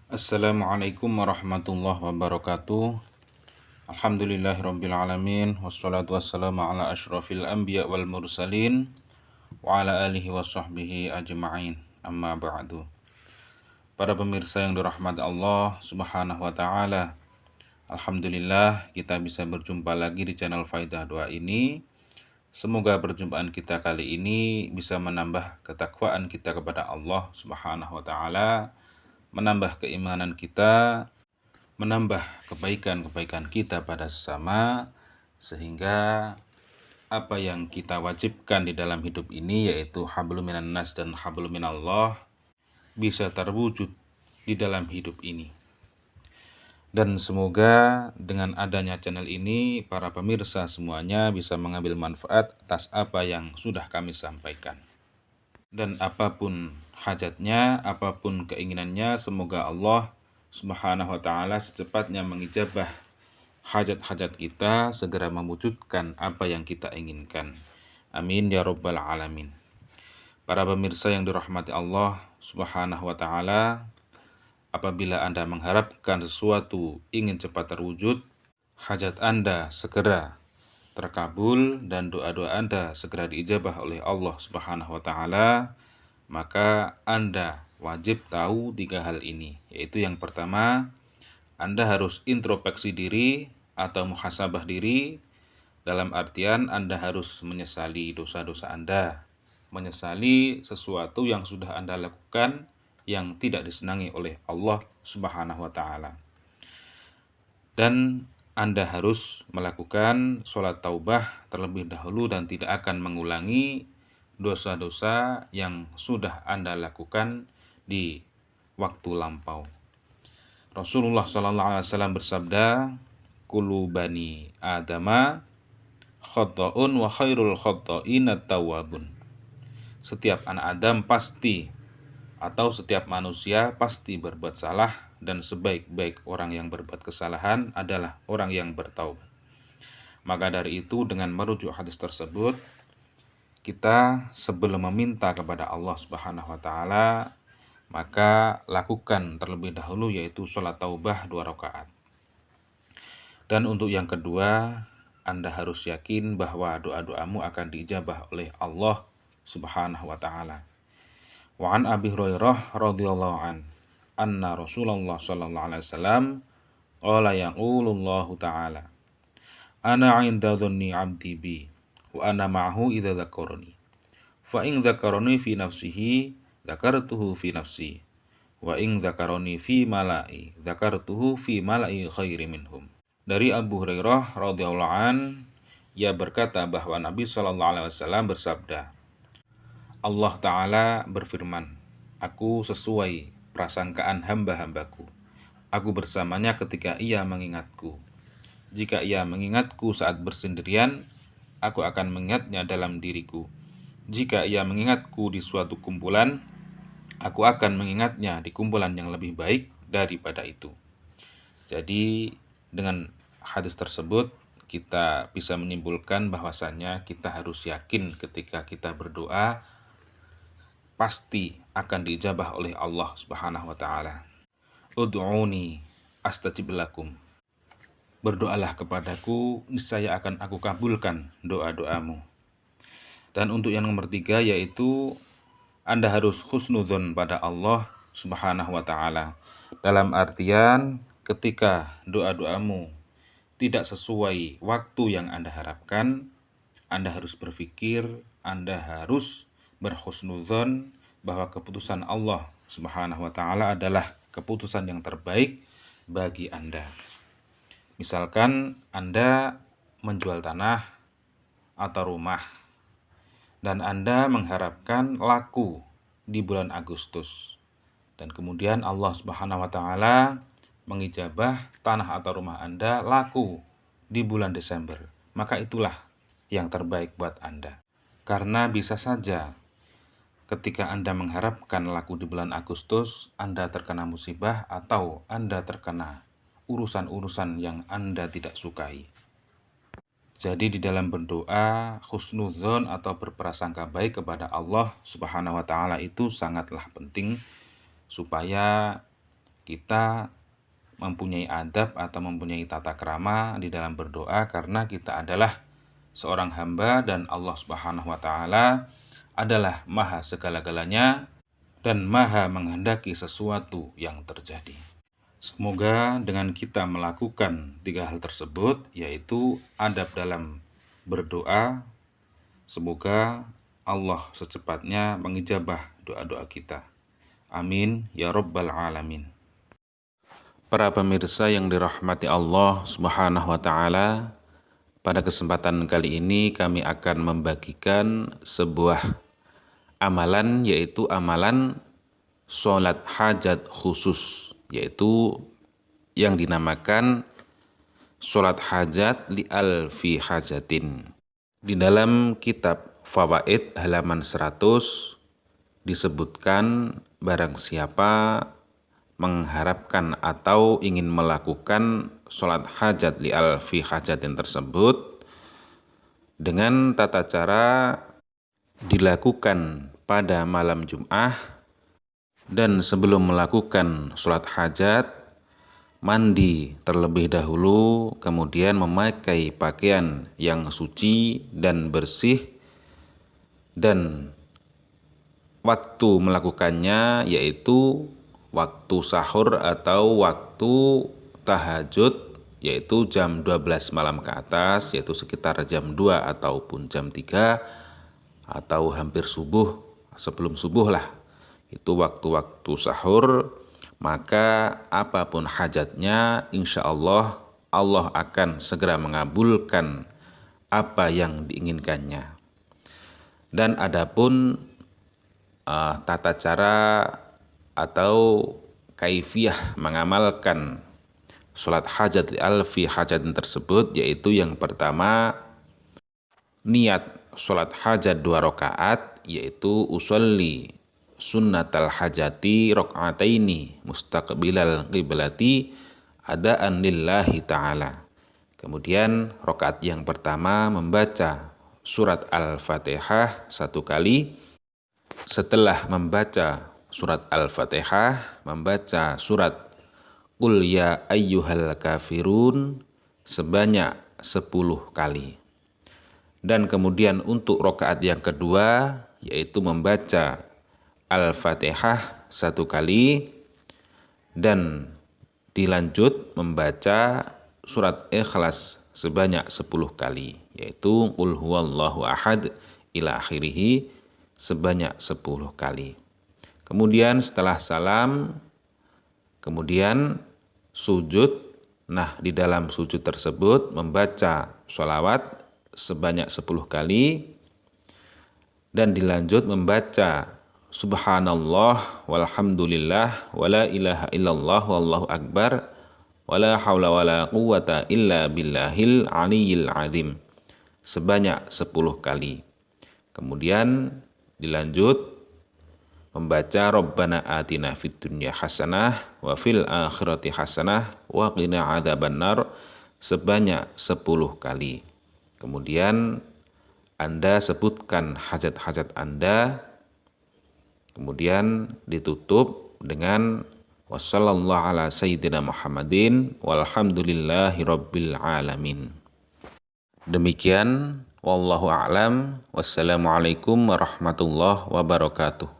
Assalamualaikum warahmatullahi wabarakatuh. Alhamdulillahirrabbilalamin. Wassalatu wassalamu ala ashrafil anbiya wal mursalin wa ala alihi wa sahbihi ajma'in. Amma ba'du. Para pemirsa yang dirahmati Allah subhanahu wa ta'ala, Alhamdulillah kita bisa berjumpa lagi di channel Faidah Doa ini. Semoga perjumpaan kita kali ini bisa menambah ketakwaan kita kepada Allah subhanahu wa ta'ala, menambah keimanan kita, menambah kebaikan-kebaikan kita pada sesama, sehingga apa yang kita wajibkan di dalam hidup ini, yaitu hablum minan nas dan hablum minallah, bisa terwujud di dalam hidup ini. Dan semoga dengan adanya channel ini, para pemirsa semuanya bisa mengambil manfaat atas apa yang sudah kami sampaikan. Dan apapun hajatnya, apapun keinginannya, semoga Allah Subhanahu wa ta'ala secepatnya mengijabah hajat-hajat kita, segera mewujudkan apa yang kita inginkan. Amin ya rabbal alamin. Para pemirsa yang dirahmati Allah Subhanahu wa ta'ala, apabila Anda mengharapkan sesuatu ingin cepat terwujud, hajat Anda segera terkabul dan doa-doa Anda segera diijabah oleh Allah Subhanahu wa ta'ala, maka Anda wajib tahu 3 hal ini, yaitu yang pertama, Anda harus introspeksi diri atau muhasabah diri, dalam artian Anda harus menyesali dosa-dosa Anda, menyesali sesuatu yang sudah Anda lakukan yang tidak disenangi oleh Allah Subhanahu wa ta'ala. Dan Anda harus melakukan sholat taubah terlebih dahulu dan tidak akan mengulangi dosa-dosa yang sudah Anda lakukan di waktu lampau. Rasulullah SAW bersabda, "Kullu bani Adama khata'un wa khairul khata'ina tawwabun." Setiap anak Adam pasti, atau setiap manusia pasti berbuat salah, dan sebaik-baik orang yang berbuat kesalahan adalah orang yang bertaubat. Maka dari itu, dengan merujuk hadis tersebut, kita sebelum meminta kepada Allah Subhanahu wa ta'ala, maka lakukan terlebih dahulu yaitu sholat taubah 2 rakaat. Dan untuk yang kedua, Anda harus yakin bahwa doa-doamu akan diijabah oleh Allah Subhanahu wa ta'ala. Wa an Abi Hurairah radhiyallahu an anna Rasulullah sallallahu alaihi wasallam qala yaqulullahu ta'ala, "Ana 'inda dhanni 'abdi bi wa ana ma'ahu idza dzakarani. Fa in dzakarani fi nafsihi dzakartuhu fi nafsi. Wa in dzakarani fi mala'i dzakartuhu fi mala'i khairi minhum." Dari Abu Hurairah radhiyallahu an, ia berkata bahwa Nabi sallallahu alaihi wasallam bersabda, Allah Ta'ala berfirman, "Aku sesuai prasangkaan hamba-hambaku. Aku bersamanya ketika ia mengingatku. Jika ia mengingatku saat bersendirian, aku akan mengingatnya dalam diriku. Jika ia mengingatku di suatu kumpulan, aku akan mengingatnya di kumpulan yang lebih baik daripada itu." Jadi dengan hadis tersebut kita bisa menyimpulkan bahwasannya kita harus yakin ketika kita berdoa pasti akan diijabah oleh Allah Subhanahu wa ta'ala. Ud'uni astajib lakum. Berdoalah kepadaku, niscaya akan aku kabulkan doa-doamu. Dan untuk yang nomor 3, yaitu Anda harus husnudzon pada Allah Subhanahu wa ta'ala. Dalam artian ketika doa-doamu tidak sesuai waktu yang Anda harapkan, Anda harus berpikir, Anda harus berhusnudzon bahwa keputusan Allah Subhanahu wa ta'ala adalah keputusan yang terbaik bagi Anda. Misalkan Anda menjual tanah atau rumah, dan Anda mengharapkan laku di bulan Agustus, dan kemudian Allah Subhanahu wa ta'ala mengijabah tanah atau rumah Anda laku di bulan Desember, maka itulah yang terbaik buat Anda. Karena bisa saja ketika Anda mengharapkan laku di bulan Agustus, Anda terkena musibah atau Anda terkena urusan-urusan yang Anda tidak sukai. Jadi di dalam berdoa, husnudzon atau berprasangka baik kepada Allah Subhanahu wa ta'ala itu sangatlah penting, supaya kita mempunyai adab atau mempunyai tata krama di dalam berdoa, karena kita adalah seorang hamba dan Allah Subhanahu wa taala adalah maha segala-galanya dan maha menghendaki sesuatu yang terjadi. Semoga dengan kita melakukan 3 hal tersebut, yaitu adab dalam berdoa, semoga Allah secepatnya mengijabah doa-doa kita. Amin ya rabbal alamin. Para pemirsa yang dirahmati Allah Subhanahu wa taala, pada kesempatan kali ini kami akan membagikan sebuah amalan, yaitu amalan sholat hajat khusus, yaitu yang dinamakan sholat hajat li alfi hajatin. Di dalam kitab Fawaid halaman 100 disebutkan barang siapa mengharapkan atau ingin melakukan sholat hajat li alfi hajatin tersebut dengan tata cara dilakukan pada malam Jum'ah, dan sebelum melakukan sholat hajat mandi terlebih dahulu, kemudian memakai pakaian yang suci dan bersih, dan waktu melakukannya yaitu waktu sahur atau waktu tahajud, yaitu jam 12 malam ke atas, yaitu sekitar jam 2 ataupun jam 3 atau hampir subuh, sebelum subuh lah, itu waktu-waktu sahur. Maka apapun hajatnya, insya Allah Allah akan segera mengabulkan apa yang diinginkannya. Dan adapun tata cara atau kaifiyah mengamalkan sholat hajat li alfi hajatin tersebut, yaitu yang pertama, niat sholat hajat 2 rakaat, yaitu usolli sunnatal hajati rakaataini mustaqbilal qiblati adaan lillahi ta'ala. Kemudian rakaat yang pertama membaca surat Al-Fatihah 1 kali. Setelah membaca surat Al-Fatihah, membaca surat Qul ya ayyuhal kafirun sebanyak 10 kali. Dan kemudian untuk rakaat yang kedua, yaitu membaca Al-Fatihah 1 kali dan dilanjut membaca surat Ikhlas sebanyak 10 kali, yaitu Qul huwallahu ahad ila akhirih sebanyak 10 kali. Kemudian setelah salam, kemudian sujud. Nah, di dalam sujud tersebut membaca sholawat sebanyak 10 kali dan dilanjut membaca subhanallah walhamdulillah wala ilaha illallah wallahu akbar wala haula wala quwata illa billahil aliyyil azim sebanyak 10 kali. Kemudian dilanjut membaca Rabbana atina fid dunya hasanah wa fil akhirati hasanah wa qina adzabannar sebanyak 10 kali. Kemudian Anda sebutkan hajat-hajat Anda, kemudian ditutup dengan wassallallahu ala sayyidina Muhammadin walhamdulillahi rabbil alamin. Demikian, wallahu a'lam, wassalamualaikum warahmatullahi wabarakatuh.